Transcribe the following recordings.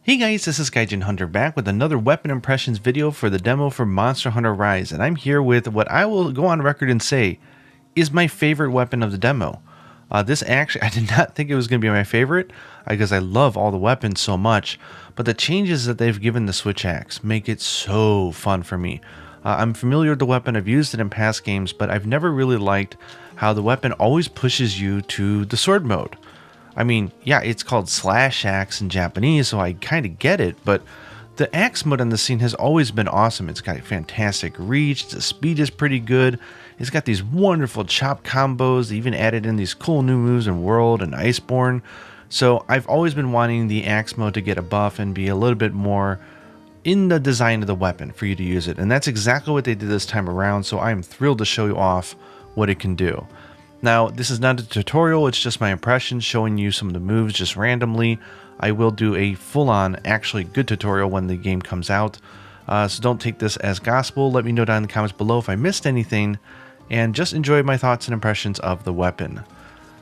Hey guys, this is Gaijin Hunter back with another weapon impressions video for the demo for Monster Hunter Rise, and I'm here with what I will go on record and say is my favorite weapon of the demo. This actually, I did not think it was going to be my favorite because I love all the weapons so much, but the changes that they've given the Switch Axe make it so fun for me. I'm familiar with the weapon, I've used it in past games, but I've never really liked how the weapon always pushes you to the sword mode. I mean, yeah, it's called slash axe in Japanese, so I kind of get it, but the axe mode on the scene has always been awesome. It's got fantastic reach, the speed is pretty good, it's got these wonderful chop combos, they even added in these cool new moves in World and Iceborne. So I've always been wanting the axe mode to get a buff and be a little bit more in the design of the weapon for you to use it, and that's exactly what they did this time around, so I'm thrilled to show you off what it can do. Now, this is not a tutorial, it's just my impressions showing you some of the moves just randomly. I will do a full-on, actually good tutorial when the game comes out, so don't take this as gospel. Let me know down in the comments below if I missed anything, and just enjoy my thoughts and impressions of the weapon.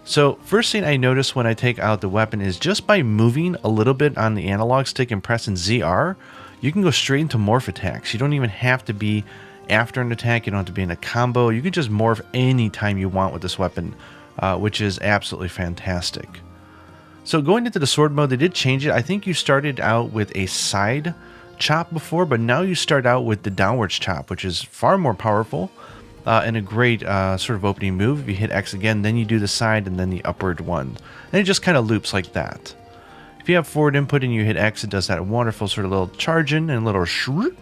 So, first thing I notice when I take out the weapon is just by moving a little bit on the analog stick and pressing ZR, you can go straight into morph attacks. You don't even have to be after an attack, you don't have to be in a combo, you can just morph anytime you want with this weapon, which is absolutely fantastic. So going into the sword mode, they did change it. I think you started out with a side chop before, but now you start out with the downwards chop, which is far more powerful and a great sort of opening move. If you hit X again, then you do the side and then the upward one. And it just kind of loops like that. If you have forward input and you hit X, it does that wonderful sort of little charge in and little shroop.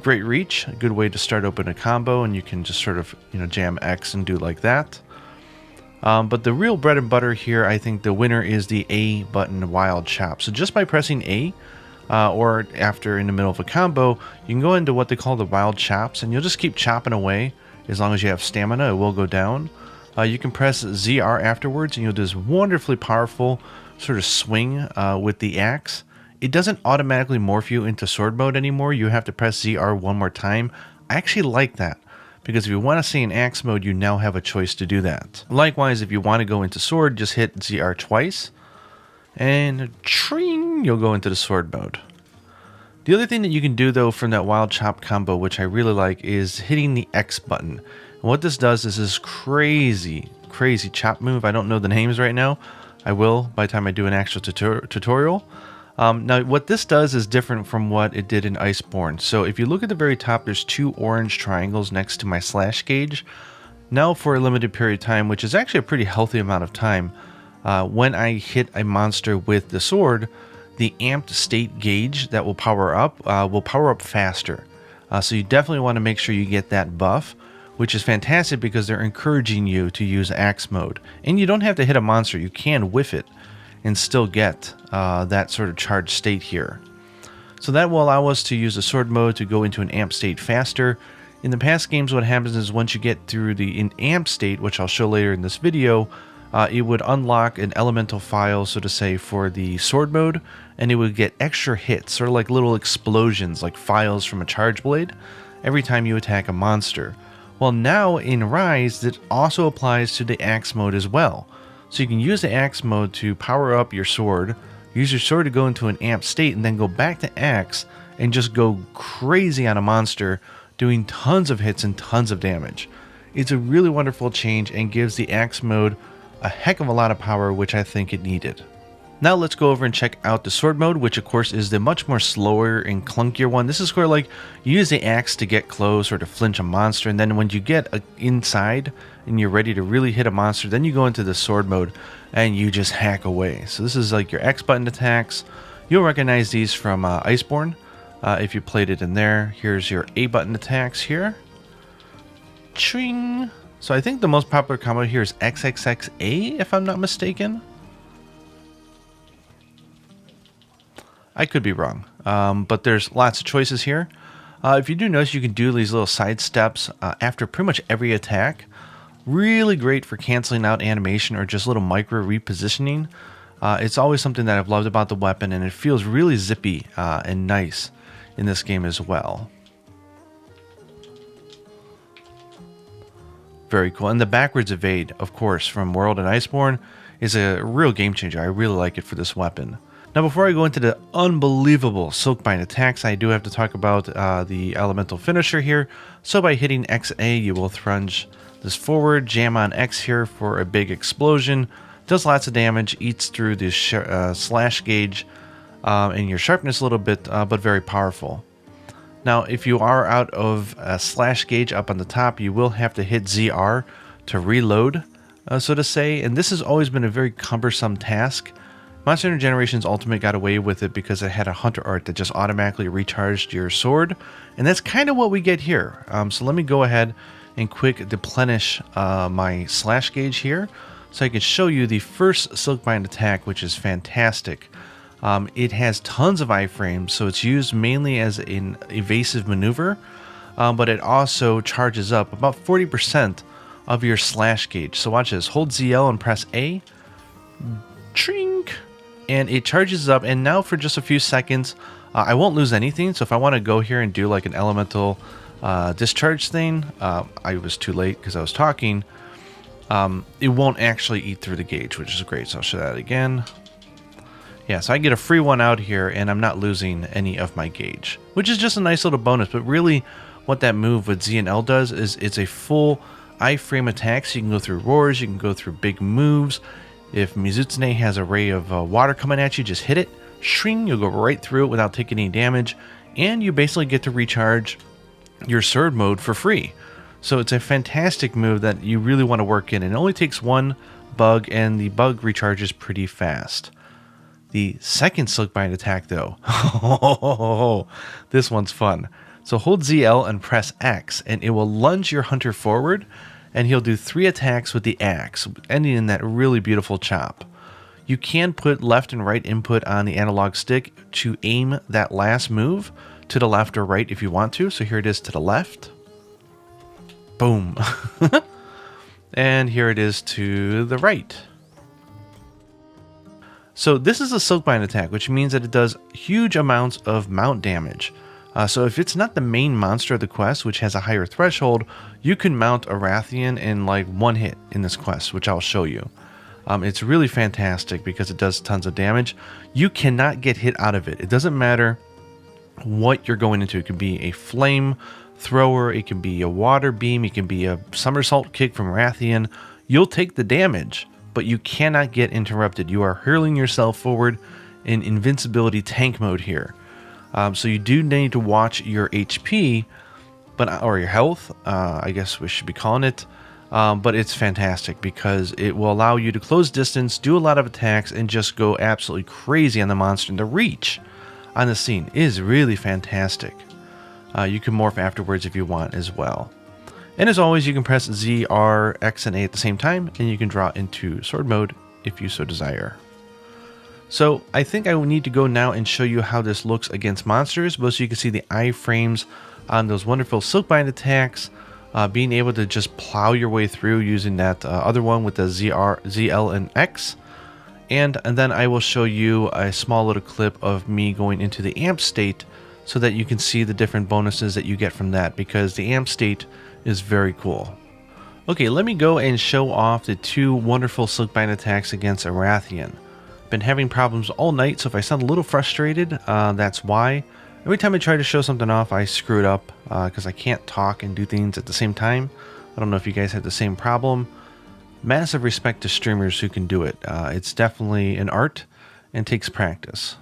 Great reach, a good way to start open a combo, and you can just sort of, jam X and do like that. But the real bread and butter here, I think the winner is the A button wild chop. So just by pressing A, or after in the middle of a combo, you can go into what they call the wild chops, and you'll just keep chopping away. As long as you have stamina, it will go down. You can press ZR afterwards, and you'll do this wonderfully powerful sort of swing with the axe. It doesn't automatically morph you into sword mode anymore. You have to press ZR one more time. I actually like that, because if you want to stay in axe mode, you now have a choice to do that. Likewise, if you want to go into sword, just hit ZR twice, and tring, you'll go into the sword mode. The other thing that you can do though from that wild chop combo, which I really like, is hitting the X button. And what this does is this crazy chop move. I don't know the names right now. I will by the time I do an actual tutorial. Now, what this does is different from what it did in Iceborne. So if you look at the very top, there's two orange triangles next to my slash gauge. Now, for a limited period of time, which is actually a pretty healthy amount of time, when I hit a monster with the sword, the amped state gauge that will power up faster. So you definitely want to make sure you get that buff, which is fantastic because they're encouraging you to use axe mode. And you don't have to hit a monster, you can whiff it and still get that sort of charged state here. So that will allow us to use the sword mode to go into an amp state faster. In the past games, what happens is once you get through the amp state, which I'll show later in this video, it would unlock an elemental file, so to say, for the sword mode, and it would get extra hits, sort of like little explosions, like files from a charge blade, every time you attack a monster. Well, now in Rise, it also applies to the axe mode as well. So you can use the axe mode to power up your sword, use your sword to go into an amp state, and then go back to axe and just go crazy on a monster, doing tons of hits and tons of damage. It's a really wonderful change and gives the axe mode a heck of a lot of power, which I think it needed. Now let's go over and check out the sword mode, which of course is the much more slower and clunkier one. This is where like you use the axe to get close or to flinch a monster, and then when you get inside and you're ready to really hit a monster, then you go into the sword mode and you just hack away. So this is like your X button attacks. You'll recognize these from Iceborne if you played it in there. Here's your A button attacks here. Ching. So I think the most popular combo here is XXXA, if I'm not mistaken. I could be wrong, but there's lots of choices here. If you do notice, you can do these little side steps after pretty much every attack. Really great for canceling out animation or just little micro repositioning. It's always something that I've loved about the weapon, and it feels really zippy and nice in this game as well. Very cool. And the backwards evade, of course, from World and Iceborne is a real game changer. I really like it for this weapon. Now, before I go into the unbelievable Silkbind attacks, I do have to talk about the elemental finisher here. So by hitting XA, you will thrunge this forward, jam on X here for a big explosion. Does lots of damage, eats through the slash gauge and your sharpness a little bit, but very powerful. Now, if you are out of slash gauge up on the top, you will have to hit ZR to reload, so to say. And this has always been a very cumbersome task. Monster Hunter Generations Ultimate got away with it because it had a hunter art that just automatically recharged your sword. And that's kind of what we get here. So let me go ahead and quick deplenish my slash gauge here, so I can show you the first Silkbind attack, which is fantastic. It has tons of iframes, so it's used mainly as an evasive maneuver, but it also charges up about 40% of your slash gauge. So watch this, hold ZL and press A, trink, and it charges up. And now for just a few seconds, I won't lose anything. So if I want to go here and do like an elemental discharge thing, I was too late because I was talking. It won't actually eat through the gauge, which is great. So I'll show that again. Yeah, so I get a free one out here, and I'm not losing any of my gauge, which is just a nice little bonus. But really, what that move with Z and L does is it's a full iframe attack, so you can go through roars, you can go through big moves. If Mizutsune has a ray of water coming at you, just hit it, shring, you'll go right through it without taking any damage, and you basically get to recharge your sword mode for free. So it's a fantastic move that you really want to work in. It only takes one bug, and the bug recharges pretty fast. The second Silkbind attack, though, this one's fun. So hold ZL and press X, and it will lunge your hunter forward, and he'll do 3 attacks with the axe, ending in that really beautiful chop. You can put left and right input on the analog stick to aim that last move to the left or right if you want to. So here it is to the left. Boom. And here it is to the right. So this is a Silkbind attack, which means that it does huge amounts of mount damage. So if it's not the main monster of the quest, which has a higher threshold, you can mount a Rathian in like one hit in this quest, which I'll show you. It's really fantastic because it does tons of damage. You cannot get hit out of it. It doesn't matter what you're going into. It could be a flame thrower, it can be a water beam, it can be a somersault kick from Rathian. You'll take the damage, but you cannot get interrupted. You are hurling yourself forward in invincibility tank mode here. So you do need to watch your HP, or your health, I guess we should be calling it. But it's fantastic because it will allow you to close distance, do a lot of attacks, and just go absolutely crazy on the monster. And the reach on the scene is really fantastic. You can morph afterwards if you want as well. And as always, you can press Z, R, X, and A at the same time, and you can draw into sword mode if you so desire. So I think I will need to go now and show you how this looks against monsters, both so you can see the iframes on those wonderful Silkbind attacks, being able to just plow your way through using that other one with the ZR, ZL, and X. And then I will show you a small little clip of me going into the amp state so that you can see the different bonuses that you get from that, because the amp state is very cool. Okay, let me go and show off the 2 wonderful Silkbind attacks against a Rathian. Been having problems all night, so if I sound a little frustrated, that's why. Every time I try to show something off, I screw it up because I can't talk and do things at the same time. I don't know if you guys have the same problem. Massive respect to streamers who can do it. It's definitely an art and takes practice.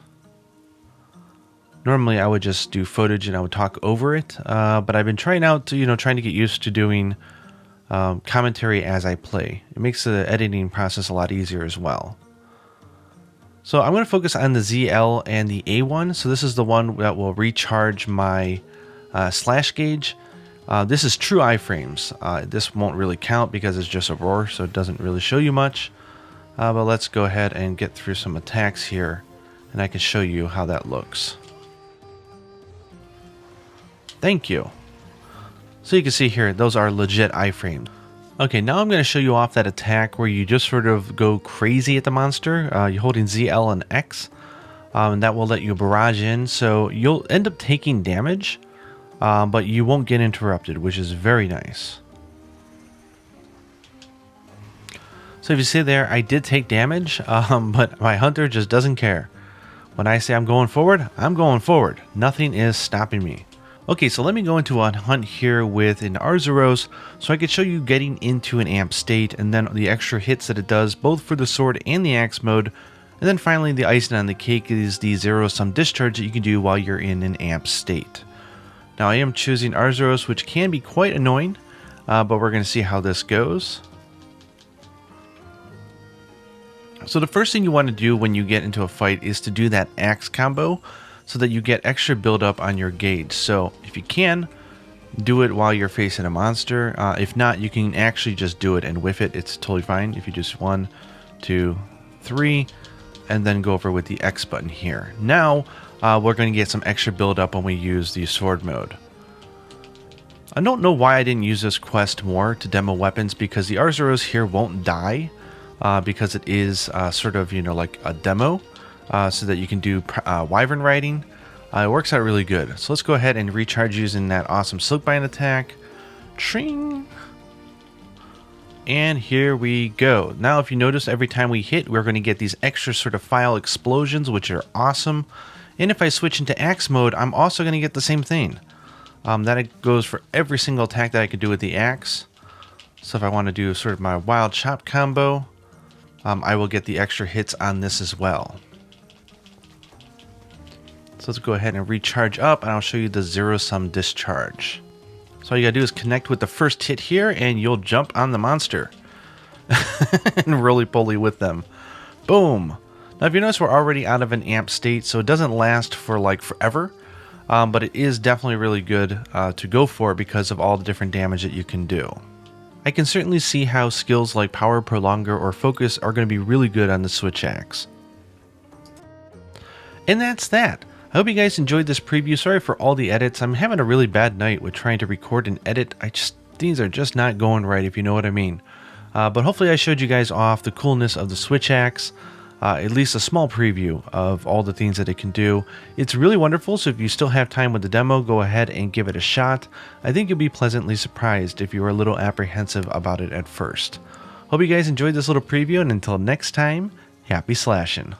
Normally I would just do footage and I would talk over it, but I've been trying out to, trying to get used to doing commentary as I play. It makes the editing process a lot easier as well. So I'm going to focus on the ZL and the A1. So this is the one that will recharge my slash gauge. This is true iframes. This won't really count because it's just a roar, so it doesn't really show you much. But let's go ahead and get through some attacks here, and I can show you how that looks. Thank you. So you can see here, those are legit iframes. Okay, now I'm going to show you off that attack where you just sort of go crazy at the monster. You're holding ZL and X, and that will let you barrage in. So you'll end up taking damage, but you won't get interrupted, which is very nice. So if you see there, I did take damage, but my hunter just doesn't care. When I say I'm going forward, I'm going forward. Nothing is stopping me. Okay, so let me go into a hunt here with an Arzuros so I could show you getting into an amp state and then the extra hits that it does both for the sword and the axe mode. And then finally the icing on the cake is the zero-sum discharge that you can do while you're in an amp state. Now I am choosing Arzuros, which can be quite annoying, but we're going to see how this goes. So the first thing you want to do when you get into a fight is to do that axe combo so that you get extra buildup on your gauge. So if you can, do it while you're facing a monster. If not, you can actually just do it and whiff it. It's totally fine if you just 1, 2, 3, and then go over with the X button here. Now we're going to get some extra buildup when we use the sword mode. I don't know why I didn't use this quest more to demo weapons, because the Arzuros here won't die because it is sort of, you know, like a demo. So that you can do wyvern riding. It works out really good. So let's go ahead and recharge using that awesome Silkbind attack. Tring! And here we go. Now if you notice, every time we hit, we're going to get these extra sort of file explosions, which are awesome. And if I switch into axe mode, I'm also going to get the same thing. That goes for every single attack that I could do with the axe. So if I want to do sort of my wild chop combo, I will get the extra hits on this as well. So let's go ahead and recharge up, and I'll show you the zero-sum discharge. So all you gotta do is connect with the first hit here, and you'll jump on the monster. And roly-poly with them. Boom! Now if you notice, we're already out of an amp state, so it doesn't last for like forever. But it is definitely really good to go for because of all the different damage that you can do. I can certainly see how skills like Power Prolonger or Focus are going to be really good on the Switch Axe. And that's that. I hope you guys enjoyed this preview. Sorry for all the edits. I'm having a really bad night with trying to record and edit. Things are just not going right, if you know what I mean. But hopefully I showed you guys off the coolness of the Switch Axe. At least a small preview of all the things that it can do. It's really wonderful, so if you still have time with the demo, go ahead and give it a shot. I think you'll be pleasantly surprised if you were a little apprehensive about it at first. Hope you guys enjoyed this little preview, and until next time, happy slashing.